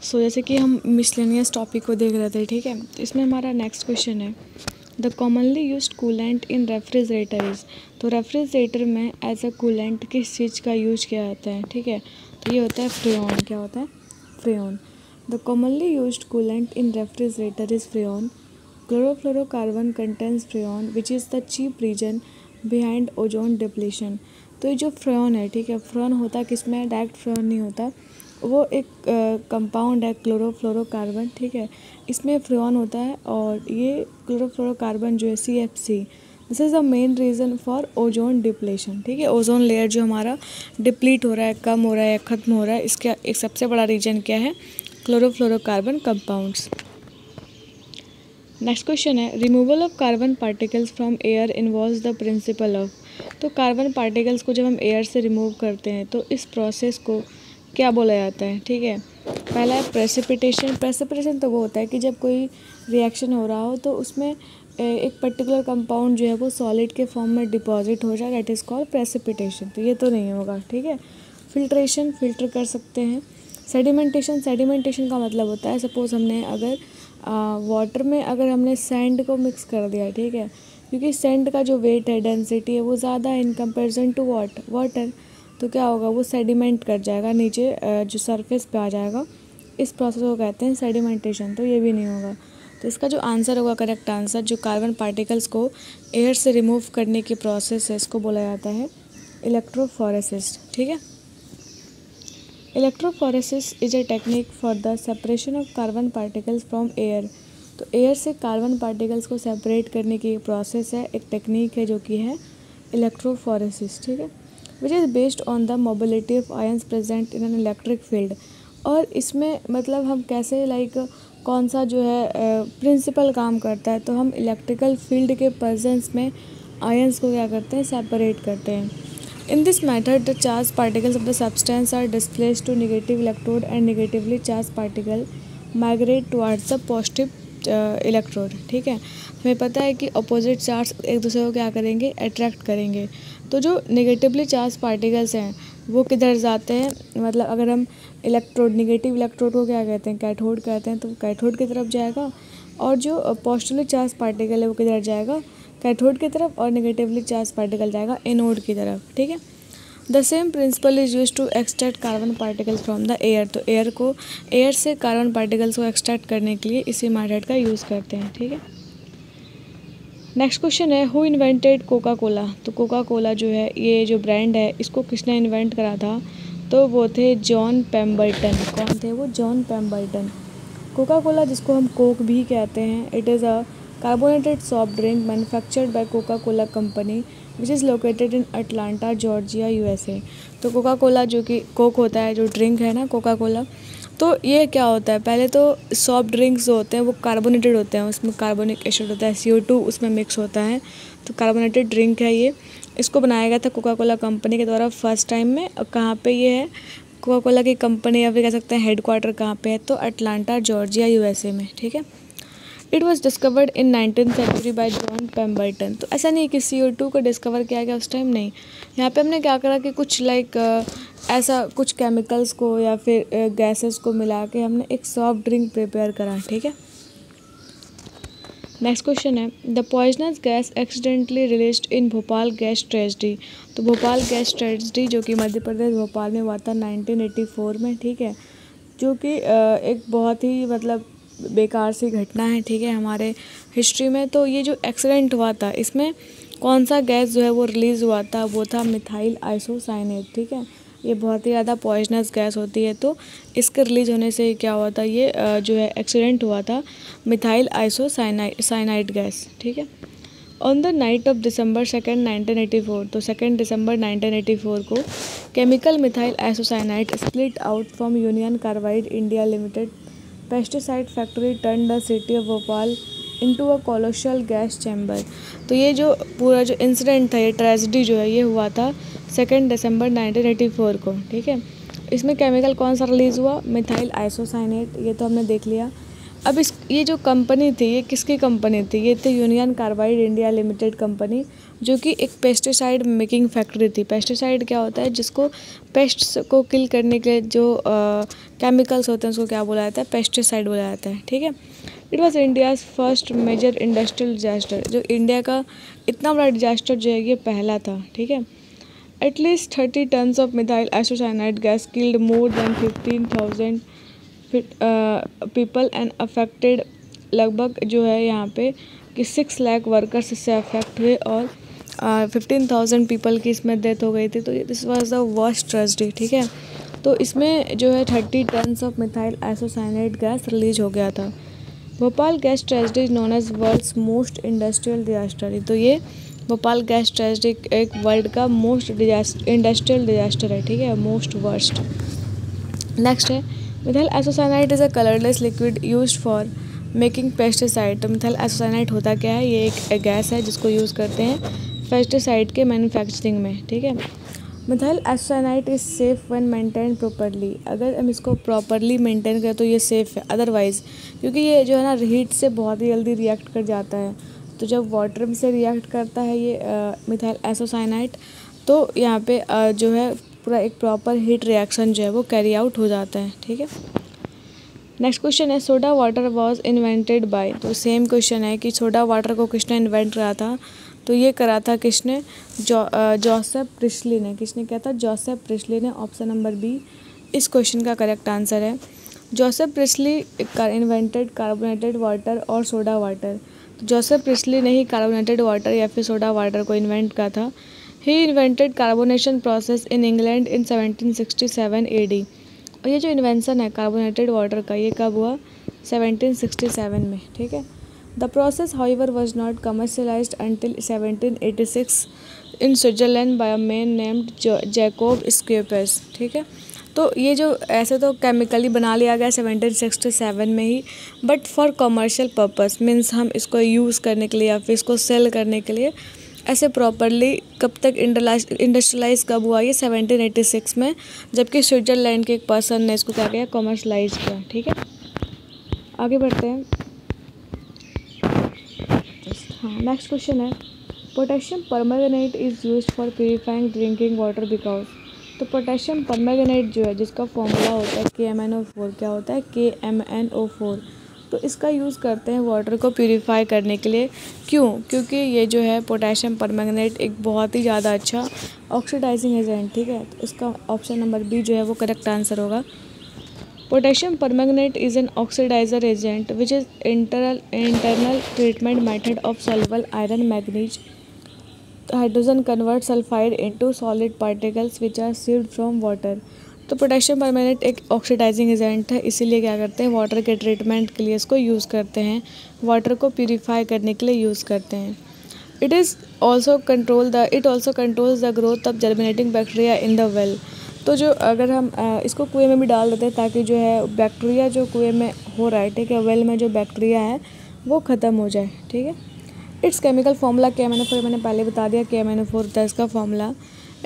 सो जैसे कि हम मिसलेनियस टॉपिक को देख रहे थे, ठीक है। तो इसमें हमारा नेक्स्ट क्वेश्चन है, the commonly used coolant in refrigerator is. तो रेफ्रिजरेटर में एज अ कूलेंट किस चीज़ का यूज किया जाता है, ठीक है। तो ये होता है फ्रेऑन। क्या होता है? Freon. The commonly used coolant in refrigerator is freon. Chlorofluorocarbon contains freon which is the cheap reason behind ozone depletion. तो ये जो फ्रेऑन है, ठीक है, फ्रेऑन होता है किसमें? डायरेक्ट फ्रेऑन नहीं होता, वो एक कंपाउंड है क्लोरोफ्लोरोकार्बन, ठीक है, इसमें फ्रेऑन होता है। और ये क्लोरोफ्लोरोकार्बन जो है CFC, this is the main reason for ozone depletion, ठीक है। ओजोन लेयर जो हमारा डिप्लीट हो रहा है, कम हो रहा है या ख़त्म हो रहा है, इसका एक सबसे बड़ा रीज़न क्या है? Chlorofluorocarbon compounds. नेक्स्ट क्वेश्चन है, removal of carbon particles from air involves the principle of. तो कार्बन पार्टिकल्स को जब हम एयर से रिमूव करते हैं तो इस प्रोसेस को क्या बोला जाता है, ठीक है। पहला है प्रेसिपिटेशन। प्रेसिपिटेशन तो वो होता है कि जब कोई रिएक्शन हो रहा हो तो उसमें एक पर्टिकुलर कंपाउंड जो है वो सॉलिड के फॉर्म में डिपॉजिट हो जाए, दैट इज़ कॉल्ड प्रेसिपिटेशन। तो ये तो नहीं होगा, ठीक है। फिल्ट्रेशन, फिल्टर कर सकते हैं। सेडिमेंटेशन, सेडिमेंटेशन का मतलब होता है सपोज़ हमने अगर वाटर में अगर हमने सैंड को मिक्स कर दिया, ठीक है, क्योंकि सैंड का जो वेट है, डेंसिटी है, वो ज़्यादा है इन कंपेरिजन टू वाटर, तो क्या होगा? वो सेडिमेंट कर जाएगा, नीचे जो सरफेस पे आ जाएगा। इस प्रोसेस को कहते हैं सेडिमेंटेशन। तो ये भी नहीं होगा। तो इसका जो आंसर होगा, करेक्ट आंसर, जो कार्बन पार्टिकल्स को एयर से रिमूव करने की प्रोसेस है, इसको बोला जाता है इलेक्ट्रोफोरेसिस, ठीक है। Electrophoresis is a technique for the separation of carbon particles from air. तो एयर से कार्बन पार्टिकल्स को सेपरेट करने की प्रोसेस है, एक टेक्निक है जो कि है इलेक्ट्रोफोरेसिस, ठीक है, which is based on the mobility of ions present in an electric field. और इसमें मतलब हम कैसे कौन सा जो है प्रिंसिपल काम करता है, तो हम इलेक्ट्रिकल फील्ड के प्रेजेंस में आयंस को क्या करते हैं? सेपरेट करते हैं। In this method, the charged particles of the substance are displaced to negative electrode and negatively charged particle migrate towards the positive electrode, ठीक है। हमें पता है कि अपोजिट चार्ज एक दूसरे को क्या करेंगे? अट्रैक्ट करेंगे। तो जो नेगेटिवली चार्ज पार्टिकल्स हैं वो किधर जाते हैं? मतलब अगर हम नेगेटिव इलेक्ट्रोड को क्या कहते हैं? कैथोड कहते हैं, तो कैथोड की तरफ जाएगा। और जो पॉजिटिवली चार्ज पार्टिकल है वो किधर जाएगा? कैथोड की तरफ। और नेगेटिवली चार्ज पार्टिकल जाएगा एनोड की तरफ, ठीक है। The same principle is use to extract carbon particles from the air. तो एयर से कार्बन पार्टिकल्स को एक्सट्रैक्ट करने के लिए इसी मेथड का यूज़ करते हैं, ठीक है। नेक्स्ट क्वेश्चन है, हु इन्वेंटेड कोका कोला। तो कोका कोला जो है, ये जो ब्रांड है, इसको किसने इन्वेंट करा था? तो वो थे जॉन पेम्बल्टन। कौन थे वो? जॉन पेम्बल्टन। कोका कोला, जिसको हम कोक भी कहते हैं, it is a carbonated soft drink manufactured by Coca Cola company which is located in Atlanta Georgia USA। तो कोका कोला जो कि कोक होता है, जो ड्रिंक है ना कोका कोला, तो ये क्या होता है? पहले तो सॉफ्ट ड्रिंक्स जो होते हैं वो कार्बोनेटेड होते हैं, उसमें कार्बोनिक एसिड होता है, CO2 उसमें मिक्स होता है, तो कार्बोनेटेड ड्रिंक है ये। इसको बनाया गया था कोका कोला कंपनी के द्वारा फर्स्ट टाइम में। और कहाँ पे ये है कोका कोला की कंपनी, या फिर कह सकते हैं हेडक्वार्टर कहाँ पे है? तो अटलांटा जॉर्जिया USA में, ठीक है। It was discovered in 19th century by John Pemberton. तो ऐसा नहीं कि CO2 को डिस्कवर किया गया उस टाइम, नहीं। यहाँ पे हमने क्या करा कि कुछ ऐसा कुछ केमिकल्स को या फिर गैसेस को मिला के हमने एक सॉफ्ट ड्रिंक प्रिपेयर करा, ठीक है। नेक्स्ट क्वेश्चन है, the poisonous gas accidentally released in Bhopal gas tragedy. तो भोपाल गैस ट्रेजेडी जो कि मध्य प्रदेश भोपाल में हुआ था 1984 में, ठीक है, जो कि एक बहुत ही मतलब बेकार सी घटना है, ठीक है, हमारे हिस्ट्री में। तो ये जो एक्सीडेंट हुआ था, इसमें कौन सा गैस जो है वो रिलीज़ हुआ था? वो था मिथाइल आइसोसाइनेट, ठीक है। ये बहुत ही ज़्यादा पॉइजनस गैस होती है, तो इसके रिलीज होने से क्या हुआ था? ये जो है एक्सीडेंट हुआ था मिथाइल आइसोसाइनाइड गैस, ठीक है। On the night of December 2, 1984, तो 2 दिसंबर 1984 को chemical methyl isocyanide split out from Union Carbide India Limited pesticide factory turn the city of Bhopal into a colossal gas chamber. तो ये जो पूरा जो इंसिडेंट था, ये ट्रेजेडी जो है, ये हुआ था 2 दिसंबर 1984 को, ठीक है। इसमें केमिकल कौन सा रिलीज़ हुआ? मिथाइल आइसोसाइनेट, ये तो हमने देख लिया। अब ये जो कंपनी थी ये किसकी कंपनी थी? ये थी union Carbide India limited company, जो कि एक पेस्टिसाइड मेकिंग फैक्ट्री थी। पेस्टिसाइड क्या होता है? जिसको पेस्ट्स को किल करने के जो केमिकल्स होते हैं उसको क्या बोला जाता है? पेस्टिसाइड बोला जाता है। ठीक है। It was India's first major industrial disaster. जो इंडिया का इतना बड़ा डिजास्टर जो है ये पहला था। ठीक है। At least 30 tons of methyl isocyanide gas killed more than 15,000 people and affected. लगभग जो है यहाँ पे कि 6 लाख वर्कर्स इससे अफेक्ट हुए और 15,000 पीपल की इसमें डेथ हो गई थी। तो this was the worst tragedy. ठीक है। तो इसमें जो है 30 tons of methyl isocyanide gas release हो गया था। Bhopal gas tragedy is known as world's most industrial disaster. तो ये भोपाल गैस ट्रेजेडी एक वर्ल्ड का मोस्ट इंडस्ट्रियल डिजास्टर है। ठीक है। Most worst. नेक्स्ट है methyl isocyanide is a colourless liquid used for making pesticide. तो मिथाइल आइसोसाइनाइड होता क्या है? ये एक गैस है जिसको यूज़ करते हैं पेस्टिसाइड के मैन्युफैक्चरिंग में। ठीक है। Methyl isocyanide is safe when maintain properly. अगर हम इसको प्रॉपरली मेंटेन करें तो ये सेफ़ है। अदरवाइज़ क्योंकि ये जो है ना हीट से बहुत ही जल्दी रिएक्ट कर जाता है। तो जब वाटर से रिएक्ट करता है ये मिथाइल आइसोसाइनाइड, तो यहाँ पे जो है पूरा एक प्रॉपर हीट रिएक्शन जो है वो कैरी आउट हो जाता है। ठीक है। नेक्स्ट क्वेश्चन है soda water was invented by. तो सेम क्वेश्चन है कि सोडा वाटर को किसने इन्वेंट करा था? तो ये करा था किसने? जोसेफ प्रिस्टली ने। किसने किया था? जोसेफ प्रिस्टली ने। ऑप्शन नंबर बी इस क्वेश्चन का करेक्ट आंसर है। Joseph priestly invented carbonated water और सोडा वाटर। तो जोसेफ प्रिस्टली ने ही कार्बोनेटेड वाटर या फिर सोडा वाटर को इन्वेंट करा था। He invented carbonation process in England in 1767 AD। और ये जो इन्वेंशन है कार्बोनेटेड वाटर का ये कब हुआ? 1767 में। ठीक है। The process however was not commercialised until 1786 in Switzerland by a man named Jacob Schweppes. ठीक है। तो ये जो ऐसे तो केमिकली बना लिया गया 1767 में ही, but for commercial purpose means हम इसको यूज़ करने के लिए या फिर इसको सेल करने के लिए ऐसे प्रॉपरली कब तक इंडस्ट्रियलाइज कब हुआ? ये 1786 में, जबकि स्विट्ज़रलैंड के एक पर्सन ने इसको क्या किया? कमर्शलाइज किया। ठीक है। आगे बढ़ते हैं। हाँ, नेक्स्ट क्वेश्चन है potassium permanganate is used for purifying drinking water because. तो पोटेशियम परमैंगनेट जो है जिसका फॉर्मूला होता है KMnO4। क्या होता है? KMnO4। तो इसका यूज़ करते हैं वाटर को प्यूरिफाई करने के लिए। क्यों? क्योंकि ये जो है पोटेशियम परमैंगनेट एक बहुत ही ज़्यादा अच्छा ऑक्सीडाइजिंग एजेंट। ठीक है। तो उसका ऑप्शन नंबर बी जो है वो करेक्ट आंसर होगा। Potassium permanganate is an oxidiser agent which is internal treatment method of soluble iron manganese hydrogen convert sulphide into solid particles which are sieved from water. तो potassium permanganate एक oxidising agent है, इसीलिए क्या करते हैं? Water के treatment के लिए इसको यूज़ करते हैं, वाटर को प्यूरिफाई करने के लिए यूज़ करते हैं। It also controls the growth of germinating bacteria in the well. तो जो अगर हम इसको कुएं में भी डाल देते हैं ताकि जो है बैक्टीरिया जो कुएं में हो रहा है, ठीक है, वेल में जो बैक्टीरिया है वो ख़त्म हो जाए। ठीक है। इट्स केमिकल फॉर्मूला KMnO4 मैंने पहले बता दिया, KMnO4 था इसका formula.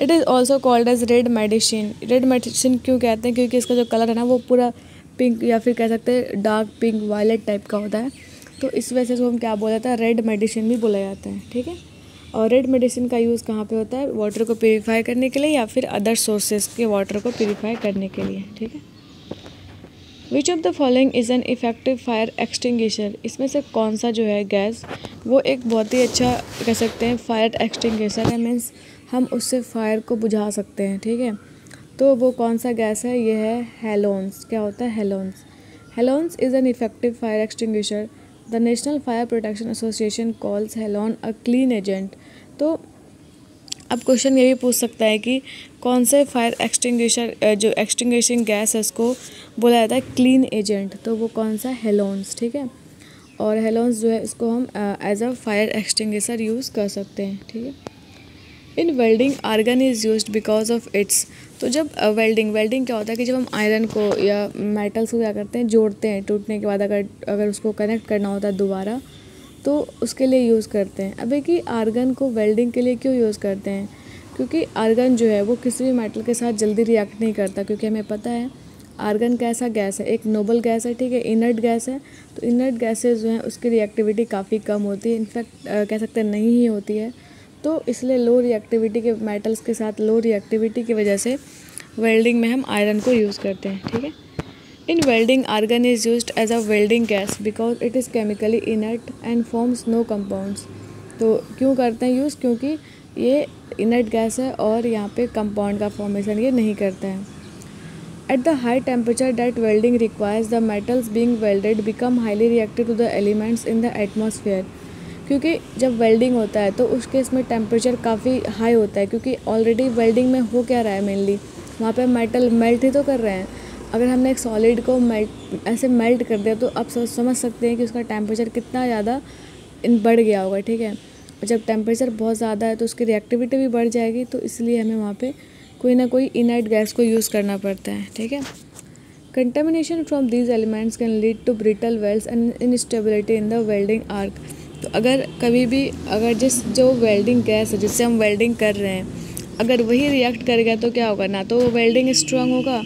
It is also called as red medicine. Red medicine क्यों कहते हैं? क्योंकि इसका जो कलर है ना वो पूरा पिंक या फिर कह सकते हैं डार्क पिंक वायलेट टाइप का होता है। तो इस वजह से इसको हम क्या बोला जाता है? रेड मेडिसिन भी बोला जाता है। ठीक है। और रेड मेडिसिन का यूज़ कहाँ पे होता है? वाटर को प्यूरिफाई करने के लिए या फिर अदर सोर्सेज के वाटर को प्यूरिफाई करने के लिए। ठीक है। Which of the following is an effective fire extinguisher. इसमें से कौन सा जो है गैस वो एक बहुत ही अच्छा कह सकते हैं फायर एक्सटिंग्विशर है, मीन्स हम उससे फायर को बुझा सकते हैं। ठीक है। तो वो कौन सा गैस है? ये है हेलोन्स। क्या होता है? Halons. Halons is an effective fire extinguisher. The National Fire Protection Association calls halon a clean agent. तो अब क्वेश्चन ये भी पूछ सकता है कि कौन से फायर एक्सटिंग्विशर जो एक्सटिंग्विशिंग गैस है उसको बोला जाता है क्लीन एजेंट। तो वो कौन सा? हेलोन्स। ठीक है। और हेलोन्स जो है इसको हम as a fire extinguisher use कर सकते हैं। ठीक है। In welding argon is used because of its. तो जब वेल्डिंग क्या होता है कि जब हम आयरन को या मेटल्स को क्या करते हैं? जोड़ते हैं, टूटने के बाद अगर उसको कनेक्ट करना होता है दोबारा तो उसके लिए यूज़ करते हैं। अब कि आर्गन को वेल्डिंग के लिए क्यों यूज़ करते हैं? क्योंकि आर्गन जो है वो किसी भी मेटल के साथ जल्दी रिएक्ट नहीं करता, क्योंकि हमें पता है आर्गन कैसा गैस है, एक नोबल गैस है, ठीक है, इनर्ट गैस है। तो इनर्ट गैसेज जो हैं उसकी रिएक्टिविटी काफ़ी कम होती है, इनफैक्ट कह सकते हैं नहीं ही होती है। तो इसलिए लो रिएक्टिविटी के मेटल्स के साथ लो रिएक्टिविटी की वजह से वेल्डिंग में हम आयरन को यूज़ करते हैं, ठीक है। In welding argon is used as a welding gas because it is chemically inert and forms no compounds. तो क्यों करते हैं यूज़, क्योंकि ये इनर्ट गैस है और यहाँ पे कंपाउंड का फॉर्मेशन ये नहीं करते हैं। At the high temperature that welding requires the metals being welded become highly reactive to the elements in the atmosphere. क्योंकि जब वेल्डिंग होता है तो उस केस में टेम्परेचर काफ़ी हाई होता है, क्योंकि ऑलरेडी वेल्डिंग में हो क्या रहा है, मेनली वहाँ पे मेटल मेल्ट ही तो कर रहे हैं। अगर हमने एक सॉलिड को ऐसे मेल्ट कर दिया तो आप समझ सकते हैं कि उसका टेम्परेचर कितना ज़्यादा बढ़ गया होगा, ठीक है। और जब टेम्परेचर बहुत ज़्यादा है तो उसकी रिएक्टिविटी भी बढ़ जाएगी, तो इसलिए हमें वहाँ पे कोई ना कोई इनर्ट गैस को यूज़ करना पड़ता है, ठीक है। Contamination from these elements can lead to brittle welds and instability in the welding arc. तो अगर कभी भी अगर जो वेल्डिंग गैस है जिससे हम वेल्डिंग कर रहे हैं, अगर वही रिएक्ट कर गया तो क्या होगा, ना तो वो वेल्डिंग स्ट्रांग होगा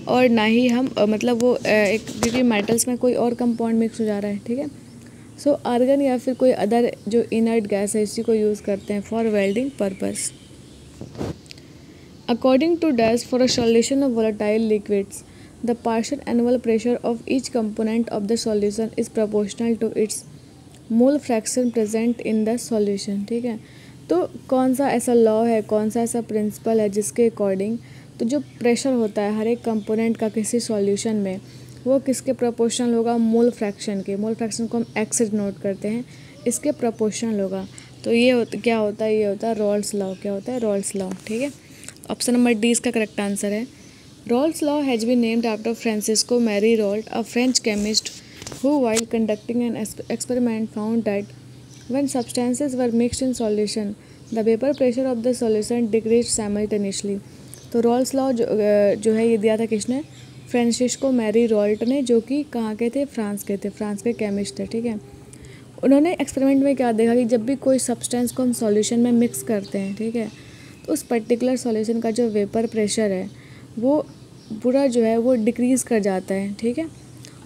और ना ही हम मतलब वो एक, क्योंकि मेटल्स में कोई और कंपाउंड मिक्स हो जा रहा है, ठीक है। सो आर्गन या फिर कोई अदर जो इनर्ट गैस है इसी को यूज़ करते हैं for welding purpose. According to DAS, for a solution of volatile liquids, the partial annual pressure of each component of the solution is proportional to its mole fraction present in the solution, ठीक है। तो कौन सा ऐसा law है, कौन सा ऐसा प्रिंसिपल है जिसके अकॉर्डिंग तो जो प्रेशर होता है हर एक कंपोनेंट का किसी सॉल्यूशन में वो किसके प्रोपोर्शनल होगा, मोल फ्रैक्शन के। मोल फ्रैक्शन को हम एक्स से नोट करते हैं, इसके प्रोपोर्शनल होगा। तो ये क्या होता है, ये होता है रॉल्स लॉ। क्या होता है, रॉल्स लॉ, ठीक है। ऑप्शन नंबर डी इसका करेक्ट आंसर है। Raoult's law has been named after Francisco Marie Raoult, a French chemist who while conducting an experiment found that when substances were mixed in solution the vapor pressure of the solution decreased simultaneously। तो Rawls law जो है ये दिया था किसने, Francisco Marie Raoult ने, जो कि कहाँ के थे, फ्रांस के थे, फ्रांस के केमिस्ट थे, ठीक है। उन्होंने एक्सपेरिमेंट में क्या देखा कि जब भी कोई सब्सटेंस को हम सॉल्यूशन में मिक्स करते हैं, ठीक है, तो उस पर्टिकुलर सॉल्यूशन का जो वेपर प्रेशर है वो पूरा जो है वो डिक्रीज़ कर जाता है, ठीक है।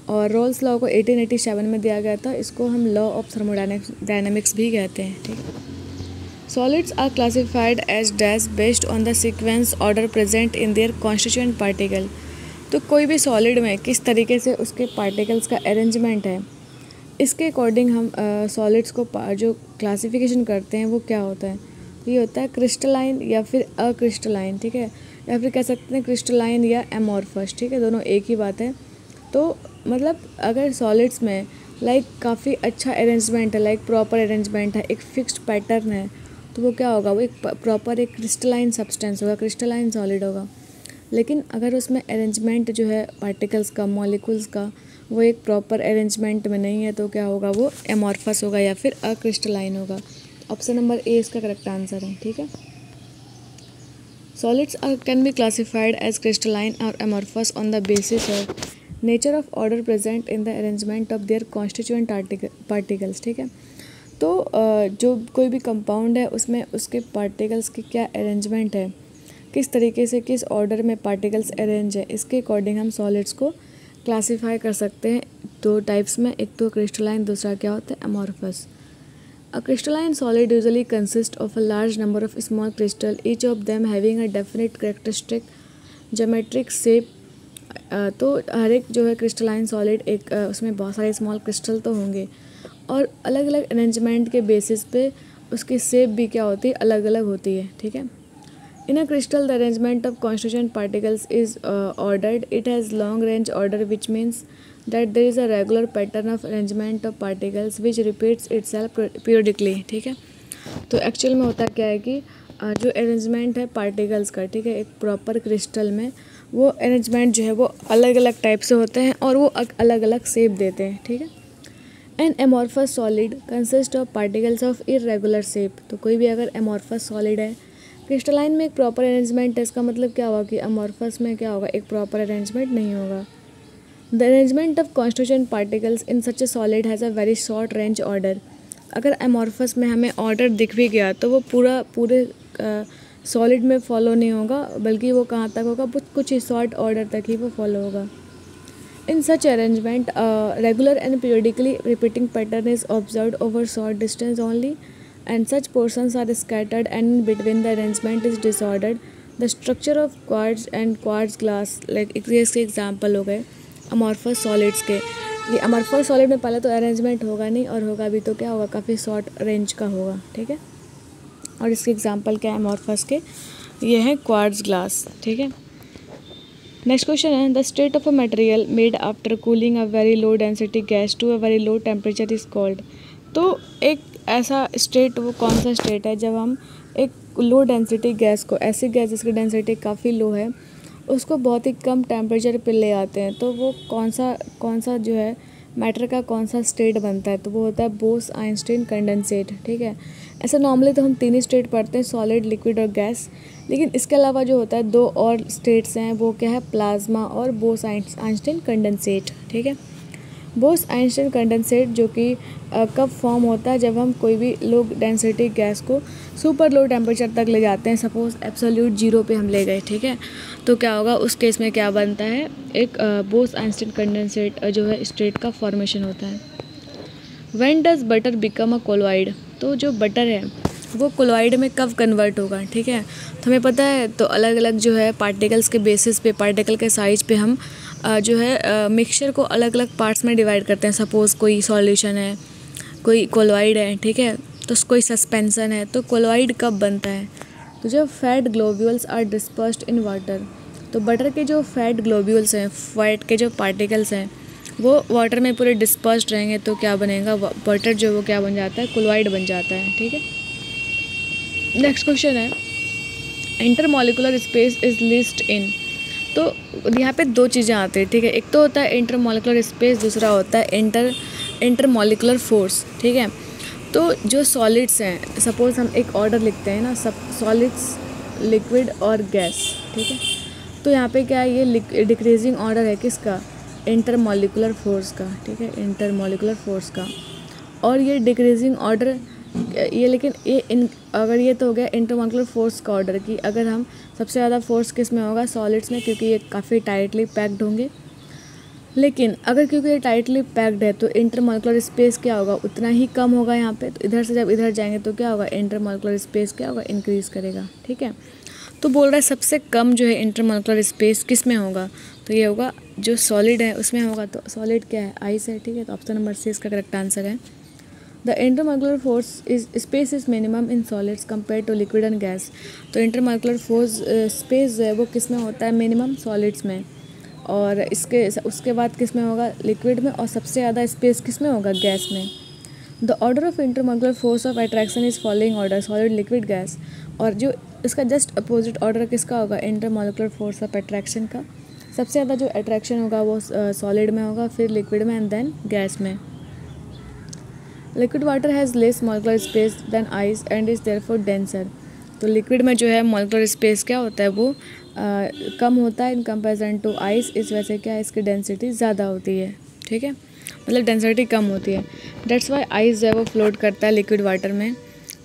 और रॉल्स लॉ को 1887 में दिया गया था। इसको हम लॉ ऑफ थर्मोडायनेमिक्स भी कहते हैं, ठीक है। Solids are classified as dash based on the sequence order present in their constituent particle. तो कोई भी सॉलिड में किस तरीके से उसके पार्टिकल्स का अरेंजमेंट है, इसके अकॉर्डिंग हम सॉलिड्स को जो क्लासिफिकेशन करते हैं वो क्या होता है, ये होता है क्रिस्टलाइन या फिर अक्रिस्टलाइन, ठीक है, या फिर कह सकते हैं क्रिस्टलाइन या एमॉर्फस, ठीक है, दोनों एक ही बात है। तो मतलब अगर सॉलिड्स में काफ़ी अच्छा अरेंजमेंट है, प्रॉपर अरेंजमेंट है, एक फिक्स्ड पैटर्न है, तो वो क्या होगा, वो एक प्रॉपर एक क्रिस्टलाइन सब्सटेंस होगा, क्रिस्टलाइन सॉलिड होगा। लेकिन अगर उसमें अरेंजमेंट जो है पार्टिकल्स का, मॉलिक्यूल्स का, वो एक प्रॉपर अरेंजमेंट में नहीं है, तो क्या होगा, वो एमॉर्फस होगा या फिर अक्रिस्टलाइन होगा। ऑप्शन नंबर ए इसका करेक्ट आंसर है, ठीक है। Solids can be classified as crystalline और amorphous on the basis of nature of order present in the arrangement of their constituent particles, ठीक है। तो जो कोई भी कंपाउंड है उसमें उसके पार्टिकल्स की क्या अरेंजमेंट है, किस तरीके से किस ऑर्डर में पार्टिकल्स अरेंज है, इसके अकॉर्डिंग हम सॉलिड्स को क्लासीफाई कर सकते हैं दो टाइप्स में, एक तो क्रिस्टलाइन, दूसरा क्या होता है, amorphous. A crystalline solid usually consists of a large number of small crystals, each of them having a definite characteristic geometric shape। तो हर एक जो है क्रिस्टलाइन सॉलिड एक उसमें बहुत सारे स्मॉल क्रिस्टल तो होंगे और अलग अलग अरेंजमेंट के बेसिस पे उसकी शेप भी क्या होती है, अलग अलग होती है, ठीक है। In a crystal the arrangement of constituent particles is ordered, it has long range order which means that there is a regular pattern of arrangement of particles which repeats itself periodically, ठीक है। तो actual में होता क्या है कि जो arrangement है पार्टिकल्स का, ठीक है, एक प्रॉपर क्रिस्टल में वो अरेंजमेंट जो है वो अलग अलग टाइप से होते हैं और वो अलग अलग शेप देते हैं, ठीक है। An amorphous solid consist of particles of irregular shape. तो कोई भी अगर एमॉर्फस सॉलिड है, क्रिस्टलाइन में एक प्रॉपर अरेंजमेंट है, इसका मतलब क्या होगा कि एमॉर्फस में क्या होगा, एक प्रॉपर अरेंजमेंट नहीं होगा। The arrangement of constituent particles in such a solid has a very short range order। अगर एमॉर्फस में हमें ऑर्डर दिख भी गया तो वो पूरे सॉलिड में फॉलो नहीं होगा, बल्कि वो कहाँ तक होगा, कुछ ही शॉर्ट ऑर्डर तक ही वो फॉलो होगा। In such arrangement, a regular and periodically repeating pattern is observed over short distance only, and such portions are scattered and in between the arrangement is disordered. The structure of quartz and quartz glass, like ये इसके example हो गए amorphous solids के। ये amorphous solid में पहले तो arrangement होगा नहीं, और होगा भी तो क्या होगा, काफ़ी शॉर्ट रेंज का होगा, ठीक है। और इसके एग्जाम्पल क्या है amorphous के, ये है quartz glass, ठीक है। नेक्स्ट क्वेश्चन है, the state of a material made after cooling a very low density gas to a very low temperature is called. तो एक ऐसा स्टेट, वो कौन सा स्टेट है जब हम एक लो डेंसिटी गैस को, ऐसी गैस जिसकी डेंसिटी काफ़ी लो है, उसको बहुत ही कम टेम्परेचर पे ले आते हैं, तो वो कौन सा जो है मैटर का कौन सा स्टेट बनता है, तो वो होता है बोस आइंस्टीन कंडेंसेट, ठीक है। ऐसा नॉर्मली तो हम 3 ही स्टेट पढ़ते हैं, सॉलिड, लिक्विड और गैस, लेकिन इसके अलावा जो होता है 2 और स्टेट्स हैं, वो क्या है, प्लाज्मा और बोस आइंस्टीन कंडेंसेट, ठीक है। बोस आइंस्टीन कंडेंसेट जो कि कब फॉर्म होता है, जब हम कोई भी लो डेंसिटी गैस को सुपर लो टेम्परेचर तक ले जाते हैं, सपोज एब्सोल्यूट 0 पे हम ले गए, ठीक है। तो क्या होगा, उस केस में क्या बनता है, एक बोस आइंस्टीन कंडेंसेट जो है स्टेट का फॉर्मेशन होता है। When does butter become a colloid, तो जो बटर है वो कोलॉइड में कब कन्वर्ट होगा, ठीक है। तो हमें पता है, तो अलग अलग जो है पार्टिकल्स के बेसिस पे, पार्टिकल के साइज पे हम जो है मिक्सचर को अलग अलग पार्ट्स में डिवाइड करते हैं। सपोज़ कोई सॉल्यूशन है, कोई कोलॉइड है, ठीक है, तो कोई सस्पेंसन है, तो कोलॉइड कब बनता है, तो जब fat globules are dispersed in water. तो बटर के जो फैट ग्लोब्यूल्स हैं, फैट के जो पार्टिकल्स हैं, वो वाटर में पूरे डिस्पर्स्ड रहेंगे, तो क्या बनेगा, बटर जो वो क्या बन जाता है, कोलॉइड बन जाता है, ठीक है। नेक्स्ट क्वेश्चन है, इंटरमॉलिकुलर स्पेस इज लिस्ट इन। तो यहाँ पे 2 चीज़ें आती हैं, ठीक है। एक तो होता है इंटरमॉलिकुलर स्पेस, दूसरा होता है इंटरमॉलिकुलर फोर्स, ठीक है। तो जो सॉलिड्स हैं, सपोज हम एक ऑर्डर लिखते हैं ना, सब सॉलिड्स, लिक्विड और गैस, ठीक है। तो यहाँ पे क्या है, ये डिक्रीजिंग ऑर्डर है किसका, इंटरमॉलिकुलर फोर्स का, ठीक है, इंटरमॉलिकुलर फोर्स का। और ये डिक्रीजिंग ऑर्डर, ये लेकिन ये अगर ये तो हो गया इंटरमॉलिकुलर फोर्स का ऑर्डर की, अगर हम सबसे ज़्यादा फोर्स किस में होगा, सॉलिड्स में, क्योंकि ये काफ़ी टाइटली पैक्ड होंगे। लेकिन अगर क्योंकि ये टाइटली पैक्ड है, तो इंटरमॉलिकुलर स्पेस क्या होगा, उतना ही कम होगा यहाँ पे। तो इधर से जब इधर जाएंगे तो क्या होगा, इंटरमॉलिकुलर स्पेस क्या होगा, इंक्रीज़ करेगा, ठीक है। तो बोल रहा है सबसे कम जो है इंटरमॉलिकुलर स्पेस किस में होगा, तो ये होगा जो सॉलिड है उसमें होगा। तो सॉलिड क्या है, आइस है, ठीक है। तो ऑप्शन नंबर सी इसका करेक्ट आंसर है। The intermolecular force is space is minimum in solids compare to liquid and gas. तो इंटरमॉलिकुलर फोर्स स्पेस जो है वो किस में होता है, मिनिमम सॉलिड्स में, और उसके बाद किस में होगा, लिक्विड में, और सबसे ज़्यादा स्पेस किस में होगा, गैस में। The order of intermolecular force of attraction is following order, solid, liquid, gas. और जो इसका जस्ट अपोजिट ऑर्डर किसका होगा, इंटरमॉलिकुलर फोर्स ऑफ अट्रैक्शन का। सबसे ज़्यादा जो अट्रैक्शन होगा वो सॉलिड में होगा, फिर लिक्विड में, एंड देन गैस में। Liquid water has less molecular space than ice and is therefore denser. तो लिक्विड में जो है मॉलिकुलर स्पेस क्या होता है, वो कम होता है इन कंपैरिजन टू आइस, इस वजह से क्या है, इसकी डेंसिटी ज़्यादा होती है, ठीक है, मतलब डेंसिटी कम होती है। दैट्स वाई आइस जो है वो फ्लोट करता है लिक्विड वाटर में।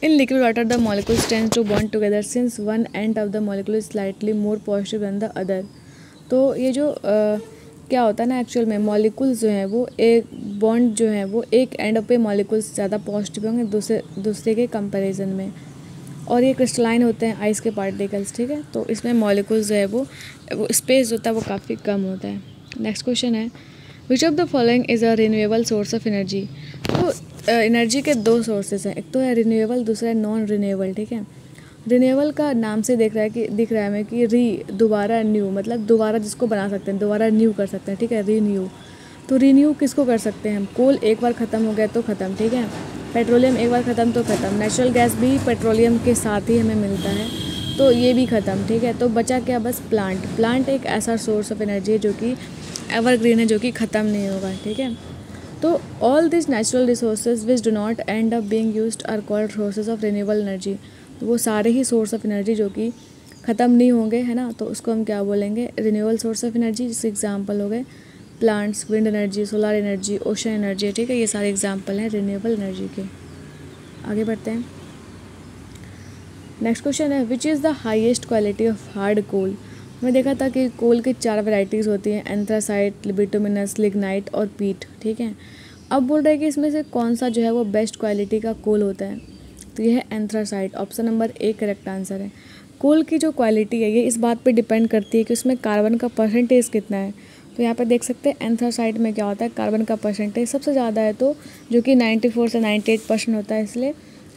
In liquid water the molecules tend to bond together since one end of the molecule is slightly more positive than the other. तो ये जो क्या होता है ना, एक्चुअल में मॉलिक्यूल्स जो हैं वो एक बॉन्ड जो है वो एक एंड पे मॉलिक्यूल्स ज़्यादा पॉजिटिव होंगे दूसरे के कंपैरिजन में, और ये क्रिस्टलाइन होते हैं आइस के पार्टिकल्स, ठीक है। तो इसमें मॉलिक्यूल्स जो है वो स्पेस होता है वो काफ़ी कम होता है। नेक्स्ट क्वेश्चन है, which of the following is a renewable source of energy. तो एनर्जी के 2 सोर्सेज हैं, एक तो है रिन्यूएबल, दूसरा है नॉन रिन्यूएबल, ठीक है। रिन्यूएबल का नाम से दिख रहा है हमें कि दोबारा न्यू, मतलब दोबारा जिसको बना सकते हैं, दोबारा न्यू कर सकते हैं, ठीक है, रीन्यू। तो रीन्यू किसको कर सकते हैं हम, कोल एक बार ख़त्म हो गया तो ख़त्म, ठीक है, पेट्रोलियम एक बार ख़त्म तो ख़त्म, नेचुरल गैस भी पेट्रोलियम के साथ ही हमें मिलता है, तो ये भी ख़त्म, ठीक है। तो बचा क्या, बस प्लांट एक ऐसा सोर्स ऑफ एनर्जी है जो कि एवरग्रीन है, जो कि ख़त्म नहीं होगा, ठीक है। तो all this natural resources which do not end up being used are called sources of renewable energy. तो वो सारे ही सोर्स ऑफ एनर्जी जो कि ख़त्म नहीं होंगे, है ना, तो उसको हम क्या बोलेंगे, रिन्यूएबल सोर्स ऑफ एनर्जी। जिसके एग्जांपल हो गए plants, wind energy, solar energy, ocean energy, ठीक है, ये सारे एग्जांपल हैं रिन्यूएबल एनर्जी के। आगे बढ़ते हैं। नेक्स्ट क्वेश्चन है which is the highest quality of hard coal. हमने देखा था कि कोल की 4 वैरायटीज़ होती हैं, एंथ्रासाइट, बिटुमिनस, लिग्नाइट और पीट, ठीक है। अब बोल रहे हैं कि इसमें से कौन सा जो है वो बेस्ट क्वालिटी का कोल होता है, तो ये है anthracite. Option number A correct answer है। कोल की जो क्वालिटी है ये इस बात पे डिपेंड करती है कि उसमें कार्बन का परसेंटेज कितना है। तो यहाँ पे देख सकते हैं एंथ्रासाइट में क्या होता है, कार्बन का परसेंटेज सबसे ज़्यादा है, तो जो कि 94 से 98% होता है, इसलिए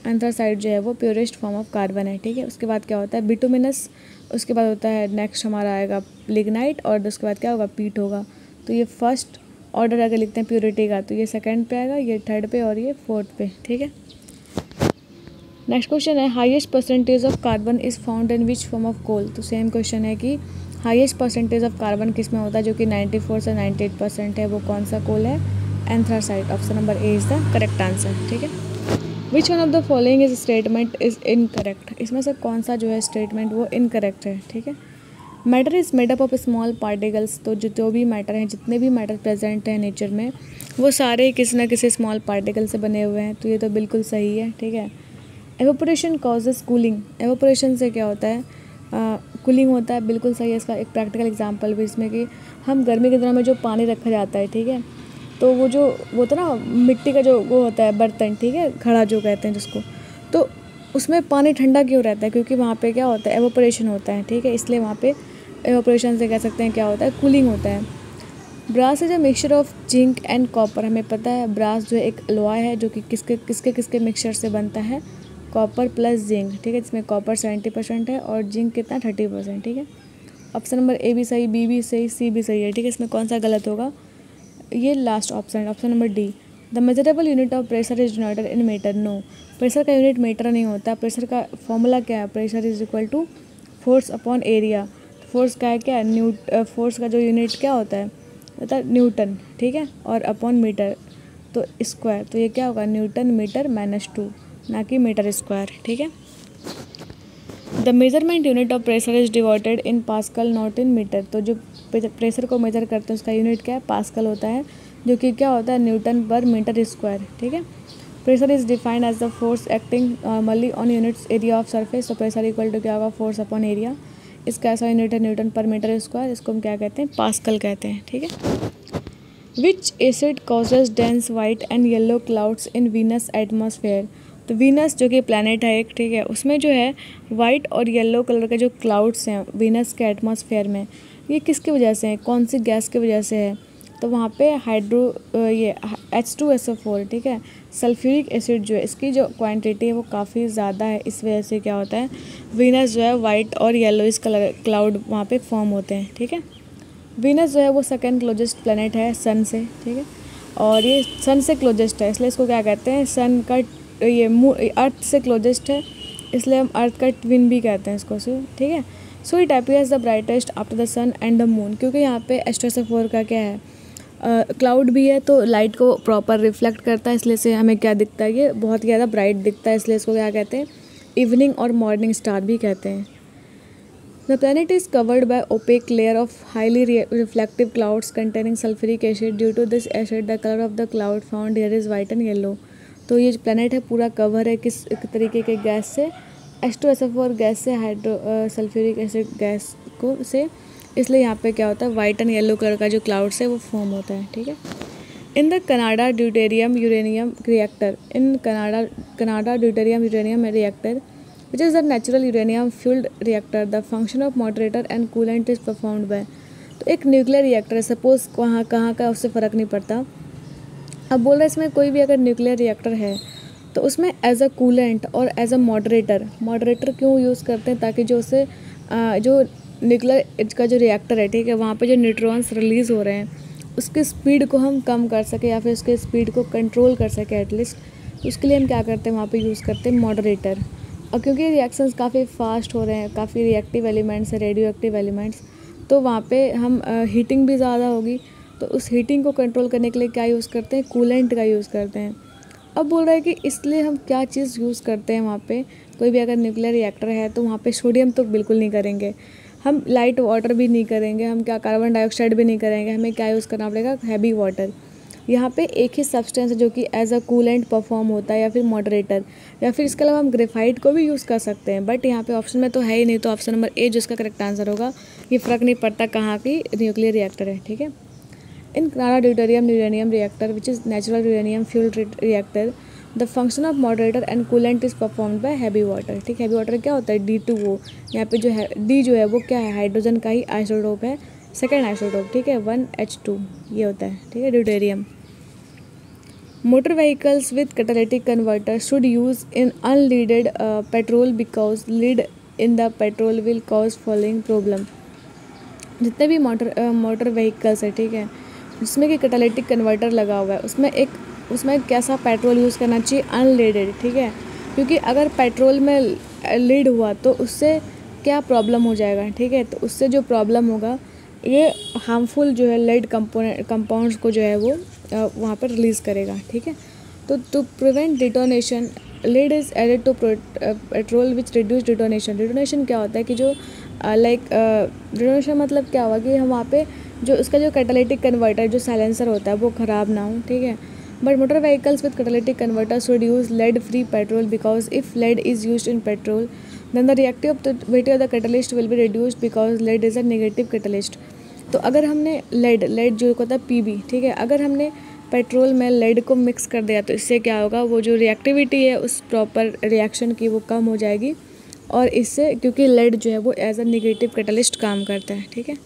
एंथ्रासाइट जो है वो प्योरेस्ट फॉर्म ऑफ कार्बन है, ठीक है। उसके बाद क्या होता है बिटुमिनस, उसके बाद होता है नेक्स्ट हमारा आएगा लिग्नाइट और उसके बाद क्या होगा पीट होगा। तो ये फर्स्ट ऑर्डर अगर लिखते हैं प्योरिटी का तो ये सेकंड पे आएगा, ये थर्ड पे और ये फोर्थ पे, ठीक है। नेक्स्ट क्वेश्चन है highest percentage of carbon is found in which form of coal. तो सेम क्वेश्चन है कि हाईएस्ट परसेंटेज ऑफ कार्बन किस में होता है, जो कि 94 से 98% है, वो कौन सा कोल है, anthracite. Option number A is the correct answer, ठीक है। Which one of the following is statement is incorrect. इसमें से कौन सा जो है स्टेटमेंट वो इनकरेक्ट है, ठीक है। Matter is made up of small particles. तो जो भी मैटर हैं, जितने भी मैटर प्रेजेंट हैं नेचर में, वो सारे किसी ना किसी स्मॉल पार्टिकल से बने हुए हैं, तो ये तो बिल्कुल सही है, ठीक है। Evaporation causes cooling. एवोपोरेशन से क्या होता है, कूलिंग होता है, बिल्कुल सही है। इसका एक प्रैक्टिकल एग्जांपल भी इसमें कि हम गर्मी के दिनों में जो पानी रखा जाता है, ठीक है, तो वो होता है ना मिट्टी का जो वो होता है बर्तन, ठीक है, घड़ा जो कहते हैं जिसको, तो उसमें पानी ठंडा क्यों रहता है, क्योंकि वहाँ पे क्या होता है एवोपोरेशन होता है, ठीक है, इसलिए वहाँ पे एवोपोरेशन से कह सकते हैं क्या होता है कूलिंग होता है। Brass is a mixture of zinc and copper. हमें पता है ब्रास जो है एक अलॉय है जो कि किसके मिक्सचर से बनता है, कॉपर प्लस जिंक, ठीक है, जिसमें कॉपर 70% है और जिंक कितना 30%, ठीक है। ऑप्शन नंबर ए भी सही, बी भी सही, सी भी सही है, ठीक है। इसमें कौन सा गलत होगा, ये लास्ट ऑप्शन है, option number D. The measurable unit of pressure is denoted in metre. No, pressure का यूनिट मीटर नहीं होता। प्रेशर का फॉर्मूला क्या है, pressure is equal to force upon area. Force का है क्या, फोर्स का जो यूनिट क्या होता है न्यूटन, ठीक है, और अपॉन मीटर तो स्क्वायर, तो ये क्या होगा न्यूटन मीटर -2, ना कि मीटर स्क्वायर, ठीक है। The measurement unit of pressure is devoted in pascal not in metre. तो जो प्रेशर को मेजर करते हैं उसका यूनिट क्या है, पास्कल होता है, जो कि क्या होता है न्यूटन पर मीटर स्क्वायर, ठीक है। Pressure is defined as the force acting normally on units area of surface. तो प्रेशर इक्वल टू क्या होगा, फोर्स अपॉन एरिया। इसका ऐसा यूनिट है न्यूटन पर मीटर स्क्वायर, इसको हम क्या कहते हैं, पास्कल कहते हैं, ठीक है। विच acid causes dense white and yellow clouds in Venus atmosphere. तो वीनस जो कि प्लैनेट है एक, ठीक है, उसमें जो है वाइट और येलो कलर के जो क्लाउड्स हैं वीनस के एटमॉस्फेयर में, ये किसकी वजह से हैं, कौन सी गैस की वजह से है, तो वहाँ पे ये H2SO4, ठीक है, सल्फ्यूरिक एसिड जो है इसकी जो क्वांटिटी है वो काफ़ी ज़्यादा है, इस वजह से क्या होता है वीनस जो है वाइट और येलोइश कलर क्लाउड वहाँ पे फॉर्म होते हैं, ठीक है। वीनस जो है वो सेकंड क्लोजेस्ट प्लैनेट है सन से, ठीक है, और ये सन से क्लोजेस्ट है, इसलिए इसको क्या कहते हैं सन का ये अर्थ से क्लोजेस्ट है, इसलिए हम अर्थ का ट्विन भी कहते हैं इसको, ठीक है। So it appears the brightest after the sun and the moon, क्योंकि यहाँ पे H2SO4 का क्या है क्लाउड भी है, तो लाइट को प्रॉपर रिफ्लेक्ट करता है, इसलिए से हमें क्या दिखता है, ये बहुत ज़्यादा ब्राइट दिखता है, इसलिए इसको क्या कहते हैं इवनिंग और मॉर्निंग स्टार भी कहते हैं। The planet is covered by opaque layer of highly reflective clouds containing sulfuric acid. Due to this acid, the color of the cloud found here is white and yellow. तो ये जो planet है पूरा cover है किस तरीके के gas से, H2SO4 गैस से, सल्फ्यूरिक एसिड गैस को से, इसलिए यहाँ पे क्या होता है वाइट एंड येलो कलर का जो क्लाउड्स है वो फॉर्म होता है, ठीक है। In the Canada deuterium uranium reactor, in Canada deuterium uranium reactor which is a natural uranium fueled reactor, the function of moderator and coolant is performed by। तो एक न्यूक्लियर रिएक्टर है, suppose कहाँ का उससे फ़र्क नहीं पड़ता। अब बोल रहे हैं इसमें कोई भी अगर न्यूक्लियर रिएक्टर है तो उसमें एज अ कूलेंट और एज अ मॉडरेटर क्यों यूज़ करते हैं, ताकि जो उससे जो न्यूक्लियर का जो रिएक्टर है, ठीक है, वहाँ पे जो न्यूट्रॉन्स रिलीज़ हो रहे हैं उसकी स्पीड को हम कम कर सकें या फिर उसके स्पीड को कंट्रोल कर सकें एटलीस्ट, तो उसके लिए हम क्या करते हैं वहाँ पे यूज़ करते हैं मॉडरेटर। और क्योंकि रिएक्शंस काफ़ी फास्ट हो रहे हैं, काफ़ी रिएक्टिव एलिमेंट्स है, रेडियो एक्टिव एलिमेंट्स, तो वहाँ पे हम हीटिंग भी ज़्यादा होगी, तो उस हीटिंग को कंट्रोल करने के लिए क्या यूज़ करते हैं, कूलेंट का यूज़ करते हैं। अब बोल रहा है कि इसलिए हम क्या चीज़ यूज़ करते हैं वहाँ पे, कोई भी अगर न्यूक्लियर रिएक्टर है तो वहाँ पे सोडियम तो बिल्कुल नहीं करेंगे, हम लाइट वाटर भी नहीं करेंगे, हम क्या कार्बन डाइऑक्साइड भी नहीं करेंगे, हमें क्या यूज़ करना पड़ेगा, हैवी वाटर। यहाँ पे एक ही सब्सटेंस जो कि एज अ कूलेंट परफॉर्म होता है या फिर मॉडरेटर, या फिर इसके अलावा हम ग्रेफाइट को भी यूज़ कर सकते हैं, बट यहाँ पे ऑप्शन में तो है ही नहीं, तो ऑप्शन नंबर ए जो इसका करेक्ट आंसर होगा। ये फ़र्क नहीं पड़ता कहाँ की न्यूक्लियर रिएक्टर है, ठीक है। इन नारा deuterium uranium reactor which is natural uranium fuel reactor, the function of moderator and coolant is performed by heavy water, ठीक। हैवी वाटर क्या होता है, D2O। यहाँ पे जो है डी जो है वो क्या है, हाइड्रोजन का ही आइसोटोप है, सेकेंड आइसोटोप, ठीक है, 1H2 ये होता है, ठीक है, deuterium. Motor vehicles with catalytic converter should use in unleaded petrol because lead in the petrol will cause following problem. जितने भी मोटर व्हीकल्स है, ठीक है, जिसमें कि कैटालिटिक कन्वर्टर लगा हुआ है, उसमें कैसा पेट्रोल यूज़ करना चाहिए, अनलीडेड, ठीक है, क्योंकि अगर पेट्रोल में लीड हुआ तो उससे क्या प्रॉब्लम हो जाएगा, ठीक है। तो उससे जो प्रॉब्लम होगा, ये हार्मफुल जो है लीड कंपाउंड्स को जो है वो वहाँ पर रिलीज़ करेगा, ठीक है। तो to prevent detonation lead is added to petrol which reduce detonation. Detonation क्या होता है कि जो डिटोनेशन मतलब क्या हुआ कि हम वहाँ पे जो उसका जो कैटालिटिक कन्वर्टर जो साइलेंसर होता है वो ख़राब ना हो, ठीक है। But motor vehicles with catalytic converter should use lead free petrol because if lead is used in petrol then the reactivity of the catalyst will be reduced because lead is a negative catalyst. तो अगर हमने lead जो होता है PB, ठीक है, अगर हमने पेट्रोल में लेड को मिक्स कर दिया तो इससे क्या होगा, वो जो रिएक्टिविटी है उस प्रॉपर रिएक्शन की वो कम हो जाएगी, और इससे क्योंकि लेड जो है वो एज अ नेगेटिव कैटलिस्ट काम करता है, ठीक है।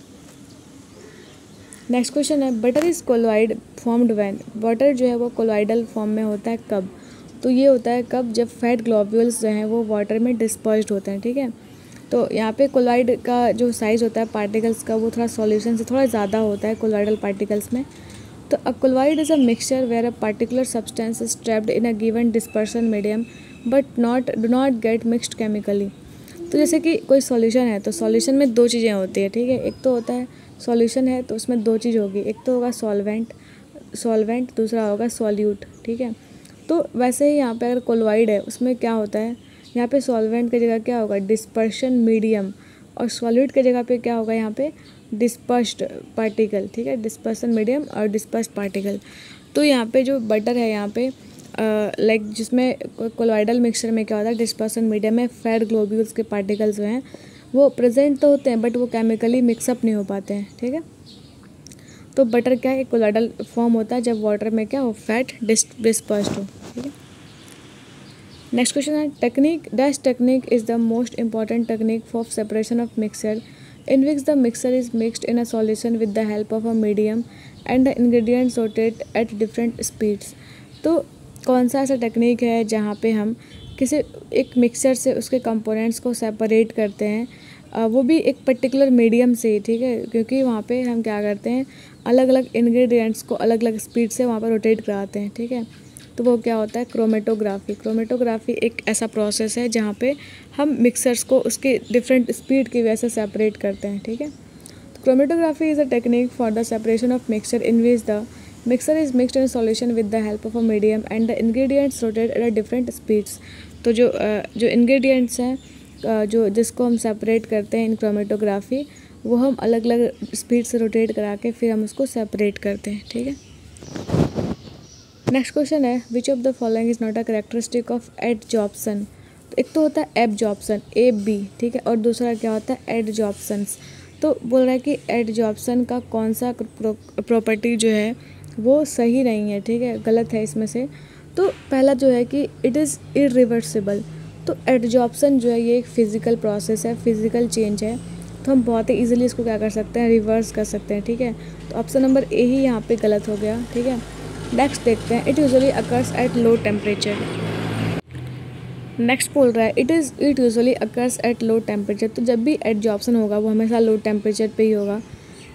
नेक्स्ट क्वेश्चन है, butter is colloid formed when. Butter जो है वो कोलॉइडल फॉर्म में होता है कब। तो ये होता है कब, जब फैट ग्लोब्यूल्स जो हैं वो वाटर में डिस्पर्स्ड होते हैं, ठीक है। तो यहाँ पे कोलॉइड का जो साइज़ होता है पार्टिकल्स का वो थोड़ा सॉल्यूशन से थोड़ा ज़्यादा होता है कोलॉइडल पार्टिकल्स में। तो a colloid is a mixture where a particular substance is trapped in a given dispersion medium but do not get mixed chemically. तो जैसे कि कोई सॉल्यूशन है, तो सॉल्यूशन में दो चीज़ें होती है, ठीक है। एक तो होता है सॉल्यूशन है तो उसमें दो चीज़ होगी, एक तो होगा सॉल्वेंट, दूसरा होगा सॉल्यूट, ठीक है। तो वैसे ही यहाँ पे अगर कोलॉइड है उसमें क्या होता है, यहाँ पे सॉल्वेंट की जगह क्या होगा, डिस्पर्शन मीडियम, और सॉल्यूट की जगह पे क्या होगा, यहाँ पे डिस्पर्स्ड पार्टिकल, ठीक है, डिस्पर्सन मीडियम और डिस्पर्स्ड पार्टिकल। तो यहाँ पे जो बटर है यहाँ पे जिसमें कोलॉइडल मिक्सचर में क्या होता है, डिस्पर्सन मीडियम में फैट ग्लोब्यूल्स के पार्टिकल्स जो हैं वो प्रेजेंट तो होते हैं बट वो केमिकली मिक्सअप नहीं हो पाते हैं, ठीक है। तो बटर क्या है, कोलॉइडल फॉर्म होता है जब वाटर में क्या हो, फैट डिस्पर्स्ड हो, ठीक है। नेक्स्ट क्वेश्चन है, technique dash technique is the most important technique for separation of mixture in which the mixture is mixed in a solution with the help of a medium and the ingredients rotate at different speeds. तो कौन सा ऐसा technique है जहाँ पे हम किसी एक मिक्सचर से उसके कंपोनेंट्स को सेपरेट करते हैं, वो भी एक पर्टिकुलर मीडियम से, ठीक है, क्योंकि वहाँ पे हम क्या करते हैं, अलग अलग इंग्रेडिएंट्स को अलग अलग स्पीड से वहाँ पर रोटेट कराते हैं, ठीक है। तो वो क्या होता है, क्रोमेटोग्राफी। क्रोमेटोग्राफी एक ऐसा प्रोसेस है जहाँ पे हम मिक्सर्स को उसके डिफरेंट स्पीड की वजह से सेपरेट करते हैं, ठीक है। तो chromatography is a technique for the separation of mixture in which the mixer is mixed in solution with the help of a medium and the ingredients rotate at a different speeds. तो जो ingredients हैं जो जिसको हम separate करते हैं इन chromatography, वो हम अलग अलग स्पीड से रोटेट करा के फिर हम उसको सेपरेट करते हैं, ठीक है। नेक्स्ट क्वेश्चन है, which of the following is not a characteristic of adsorption. तो एक तो होता है एब्जॉर्प्शन AB, ठीक है, और दूसरा क्या होता है, एडजॉर्प्शंस। तो बोल रहा है कि एडजॉर्प्शन का कौन सा प्रॉपर्टी जो है वो सही नहीं है, ठीक है, गलत है इसमें से। तो पहला जो है कि इट इज़ इरिवर्सिबल। तो एडजॉर्प्शन जो है ये एक फ़िज़िकल प्रोसेस है, फिज़िकल चेंज है, तो हम बहुत ही ईजिली इसको क्या कर सकते हैं, रिवर्स कर सकते हैं, ठीक है। तो ऑप्शन नंबर A ही यहाँ पे गलत हो गया, ठीक है। नेक्स्ट देखते हैं, it usually occurs at low temperature. Next बोल रहा है it usually occurs at low temperature. तो जब भी एडजॉर्प्शन होगा वो हमेशा लो टेम्परेचर पे ही होगा।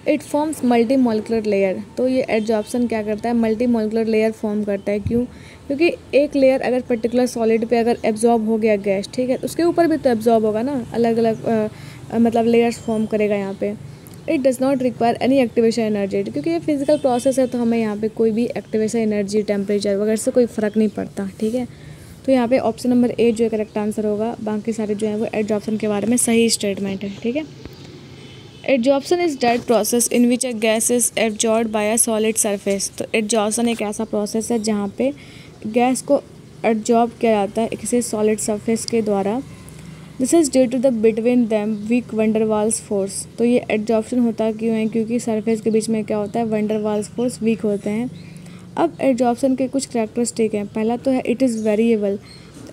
It forms multi molecular layer. तो ये एडजॉर्प्शन क्या करता है, मल्टी मॉलिकुलर लेयर फॉर्म करता है। क्यों? क्योंकि एक लेयर अगर पर्टिकुलर सॉलिड पे अगर एब्जॉर्ब हो गया गैस, ठीक है, उसके ऊपर भी तो एब्जॉर्ब होगा ना, अलग अलग मतलब लेयर्स फॉर्म करेगा यहाँ पे। It does not require any activation energy, क्योंकि ये फिजिकल प्रोसेस है तो हमें यहाँ पे कोई भी एक्टिवेशन एनर्जी, टेम्परेचर वगैरह से कोई फ़र्क नहीं पड़ता, ठीक है। तो यहाँ पे ऑप्शन नंबर A जो है करेक्ट आंसर होगा, बाकी सारे जो है वो एडजॉर्प्शन के बारे में सही स्टेटमेंट है, ठीक है। Adsorption is that process in which a gas is absorbed bye a solid surface. तो एडजॉर्प्शन एक ऐसा प्रोसेस है जहाँ पे गैस को एब्जॉर्ब किया जाता है किसी सॉलिड सरफेस के द्वारा। This is due to the between them weak van der Waals force. तो ये एडजॉर्प्शन होता क्यों है, क्योंकि सरफेस के बीच में क्या होता है, वंडरवाल्स फोर्स वीक होते हैं। अब एडजॉर्प्शन के कुछ करैक्टरिस्टिक हैं। पहला तो है इट इज़ वेरिएबल।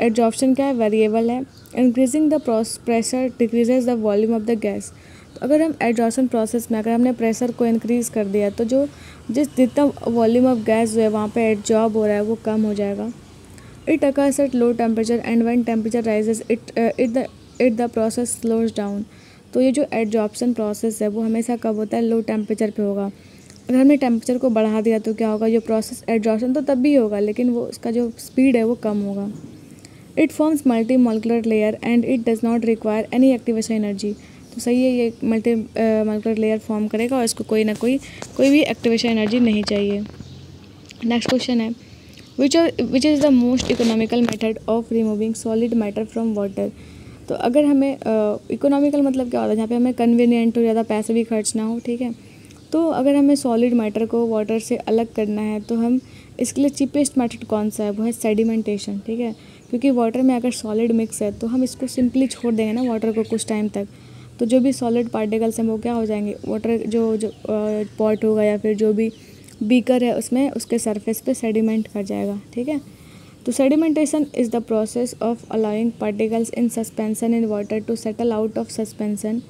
एडजॉर्प्शन क्या है, वेरिएबल है। Increasing the pressure decreases the volume of the gas. तो अगर हम एडजॉर्प्शन प्रोसेस में अगर हमने प्रेशर को इंक्रीज़ कर दिया तो जो जितना वॉल्यूम ऑफ गैस जो है वहाँ पे एडजॉर्ब हो रहा है वो कम हो जाएगा। It occurs at low temperature and when temperature rises it the process slows down. तो ये जो एडजॉर्प्शन प्रोसेस है वो हमेशा कब होता है, लो टेम्परेचर पे होगा। अगर हमने टेम्परेचर को बढ़ा दिया तो क्या होगा, जो प्रोसेस एडजॉर्प्शन तो तब भी होगा लेकिन वो उसका जो स्पीड है वो कम होगा। It forms multi molecular layer and it does not require any activation energy. तो सही है, ये मल्टी मॉलिक्यूलर लेयर फॉर्म करेगा और इसको कोई भी एक्टिवेशन एनर्जी नहीं चाहिए। नेक्स्ट क्वेश्चन है which is the most economical method of removing solid matter from water. तो अगर हमें इकोनॉमिकल मतलब क्या होता है, जहाँ पे हमें कन्वीनियंट हो, ज़्यादा पैसे भी खर्च ना हो, ठीक है। तो अगर हमें सॉलिड मैटर को वाटर से अलग करना है तो हम इसके लिए चीपेस्ट मेथड कौन सा है, वो है सेडिमेंटेशन, ठीक है। क्योंकि वाटर में अगर सॉलिड मिक्स है तो हम इसको सिंपली छोड़ देंगे ना वाटर को कुछ टाइम तक, तो जो भी सॉलिड पार्टिकल्स हैं वो क्या हो जाएंगे, वाटर जो पॉट होगा या फिर जो भी बीकर है उसमें उसके सरफेस पे सेडिमेंट कर जाएगा, ठीक है। तो sedimentation is the process of allowing particles in suspension in water to settle out of suspension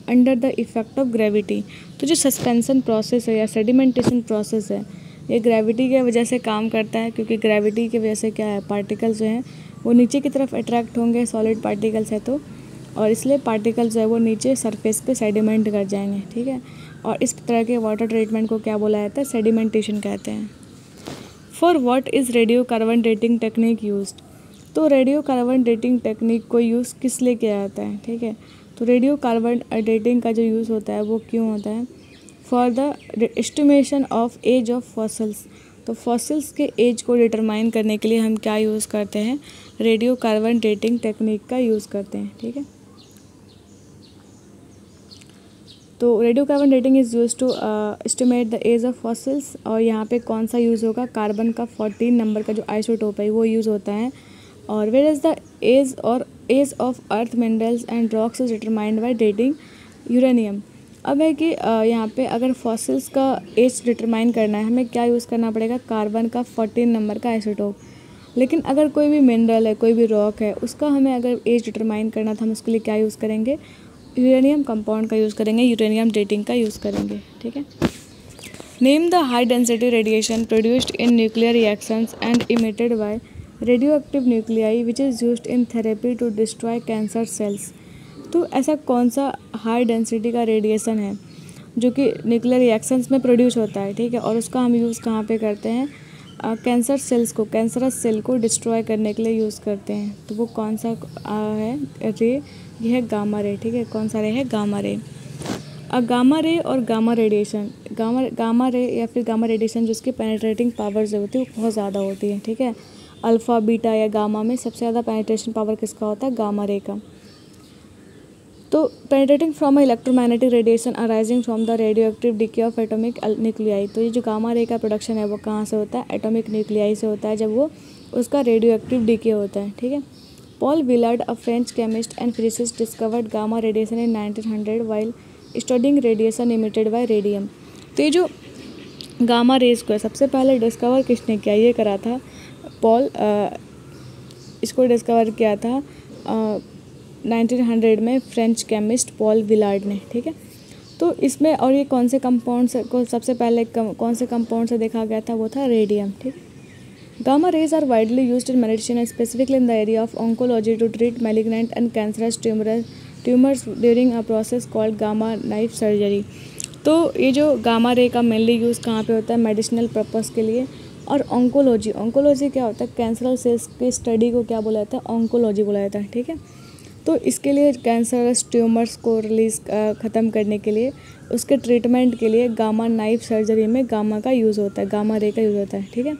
under the effect of gravity. तो जो सस्पेंशन प्रोसेस है या सेडिमेंटेशन प्रोसेस है ये ग्रेविटी की वजह से काम करता है, क्योंकि ग्रेविटी की वजह से क्या है, पार्टिकल्स जो हैं वो नीचे की तरफ अट्रैक्ट होंगे, सॉलिड पार्टिकल्स है तो, और इसलिए पार्टिकल्स जो है वो नीचे सरफेस पे सेडिमेंट कर जाएंगे, ठीक है। और इस तरह के वाटर ट्रीटमेंट को क्या बोला जाता है, सेडिमेंटेशन कहते हैं। For what is radio carbon dating technique used. तो रेडियो कार्बन डेटिंग टेक्निक को यूज़ किस लिए किया जाता है, ठीक है। तो रेडियो कार्बन डेटिंग का जो यूज़ होता है वो क्यों होता है, for the estimation of age of fossils. तो फॉसिल्स के एज को डिटरमाइन करने के लिए हम क्या यूज़ करते हैं, रेडियो कार्बन डेटिंग टेक्निक का यूज़ करते हैं, ठीक है। तो radio carbon dating is use to estimate the age of fossils, और यहाँ पे कौन सा यूज़ होगा, कार्बन का 14 नंबर का जो आइसोटोप है वो यूज़ होता है। और where is the age of earth minerals and rocks is determined by dating uranium. अब है कि यहाँ पे अगर फॉसिल्स का एज डिटरमाइन करना है हमें क्या यूज़ करना पड़ेगा, कार्बन का 14 नंबर का आइसोटोप। लेकिन अगर कोई भी मिनरल है, कोई भी रॉक है, उसका हमें अगर एज डिटरमाइन करना था हम उसके लिए क्या यूज़ करेंगे, यूरेनियम कंपाउंड का यूज़ करेंगे, यूरेनियम डेटिंग का यूज़ करेंगे, ठीक है। Name the high density radiation produced in nuclear reactions and emitted by radioactive nuclei which is used in therapy to destroy cancer cells. तो ऐसा कौन सा हाई डेंसिटी का रेडिएशन है जो कि न्यूक्लियर रिएक्शंस में प्रोड्यूस होता है, ठीक है, और उसका हम यूज़ कहाँ पे करते हैं, कैंसर सेल्स को, कैंसरस सेल को डिस्ट्रॉय करने के लिए यूज़ करते हैं। तो वो कौन सा है रे, ये है गामा रे, ठीक है। कौन सा रे है, गामा रे। गामा रे और गामा रेडिएशन, गामा रे या फिर गामा रेडिएशन जिसकी पेनिट्रेटिंग पावर जो होती है वो बहुत ज़्यादा होती है, ठीक है। अल्फ़ा, बीटा या गामा में सबसे ज़्यादा पेनिट्रेशन पावर किसका होता है, गामा रे का। तो penetrating from electromagnetic radiation arising from the radioactive decay of atomic nuclei. तो ये जो गामा रे का प्रोडक्शन है वो कहाँ से होता है, एटॉमिक न्यूक्लियाई से होता है, जब वो उसका रेडियोएक्टिव डिके होता है, ठीक है। Paul Villard, a French chemist and physicist, discovered gamma radiation in 1900 while studying radiation emitted by radium. तो ये जो गामा रेज को सबसे पहले डिस्कवर किसने किया, ये करा था पॉल, इसको डिस्कवर किया था 1900 में फ्रेंच केमिस्ट पॉल विलार्ड ने, ठीक है। तो इसमें और ये कौन से कंपाउंड को सबसे पहले कौन से कंपाउंड से देखा गया था, वो था रेडियम, ठीक। Gamma rays are widely used in medicine specifically in the area of oncology to treat malignant and cancerous tumours during a process called gamma knife surgery. तो ये जो गामा रे का मेनली यूज़ कहाँ पे होता है, medicinal purpose के लिए। और ऑन्कोलॉजी क्या होता है, कैंसरल सेल्स की स्टडी को क्या बोला जाता है, ऑन्कोलॉजी बोला जाता है, ठीक है। तो इसके लिए कैंसरस ट्यूमर्स को ख़त्म करने के लिए, उसके ट्रीटमेंट के लिए गामा नाइफ सर्जरी में गामा का यूज़ होता है, गामा रे का यूज़ होता है, ठीक है।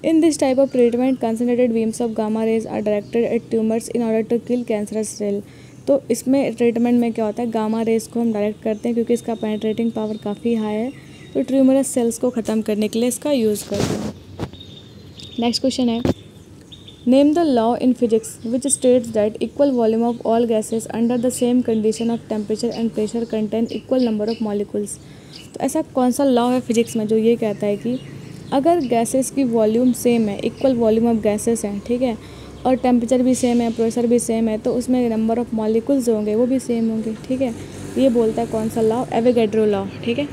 In this type of treatment concentrated beams of gamma rays are directed at tumours in order to kill cancerous cell. तो इसमें ट्रीटमेंट में क्या होता है, गामा रेस को हम डायरेक्ट करते हैं क्योंकि इसका पेनिट्रेटिंग पावर काफ़ी हाई है, तो ट्यूमरस सेल्स को ख़त्म करने के लिए इसका यूज़ करते हैं। नेक्स्ट क्वेश्चन है, name the law in physics which states that equal volume of all gases under the same condition of temperature and pressure contain equal number of molecules. तो ऐसा कौन सा लॉ है फिजिक्स में जो ये कहता है कि अगर गैसेस की वॉल्यूम सेम है, इक्वल वॉल्यूम ऑफ गैसेस हैं, ठीक है, और टेम्परेचर भी सेम है, प्रेशर भी सेम है, तो उसमें नंबर ऑफ मॉलिक्यूल्स जो होंगे वो भी सेम होंगे, ठीक है। ये बोलता है कौन सा लॉ, एवोगैड्रो लॉ, ठीक है।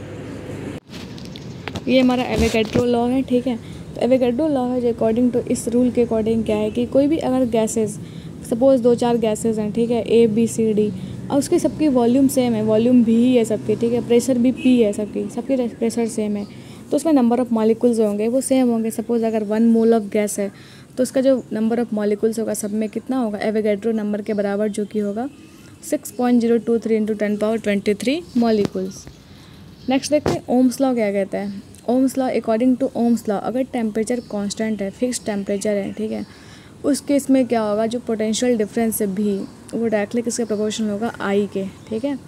ये हमारा एवोगैड्रो लॉ है, ठीक है। तो एवोगैड्रो लॉ है जो अकॉर्डिंग टू इस रूल के अकॉर्डिंग क्या है कि कोई भी अगर गैसेस, सपोज 2-4 गैसेस हैं, ठीक है, A B C D, और उसकी सबकी वॉल्यूम सेम है, वॉल्यूम भी है सबकी, ठीक है, प्रेशर भी P है सबकी प्रेशर सेम है, तो उसमें नंबर ऑफ़ मॉलिक्यूल्स होंगे वो सेम होंगे। सपोज अगर 1 मोल ऑफ गैस है तो उसका जो नंबर ऑफ़ मॉलिक्यूल्स होगा सब में कितना होगा, एवोगैड्रो नंबर के बराबर, जो कि होगा 6.023 × 10⁻23 मॉलिक्यूल्स। नेक्स्ट देखते हैं ओम्स लॉ क्या कहता है। Ohm's law, according to Ohm's law अगर टेम्परेचर कांस्टेंट है, फिक्स टेम्परेचर है, ठीक है, उस केस में क्या होगा, जो पोटेंशियल डिफरेंस है भी वो डायरेक्टली किसके प्रोपोर्शनल होगा, आई के, ठीक है।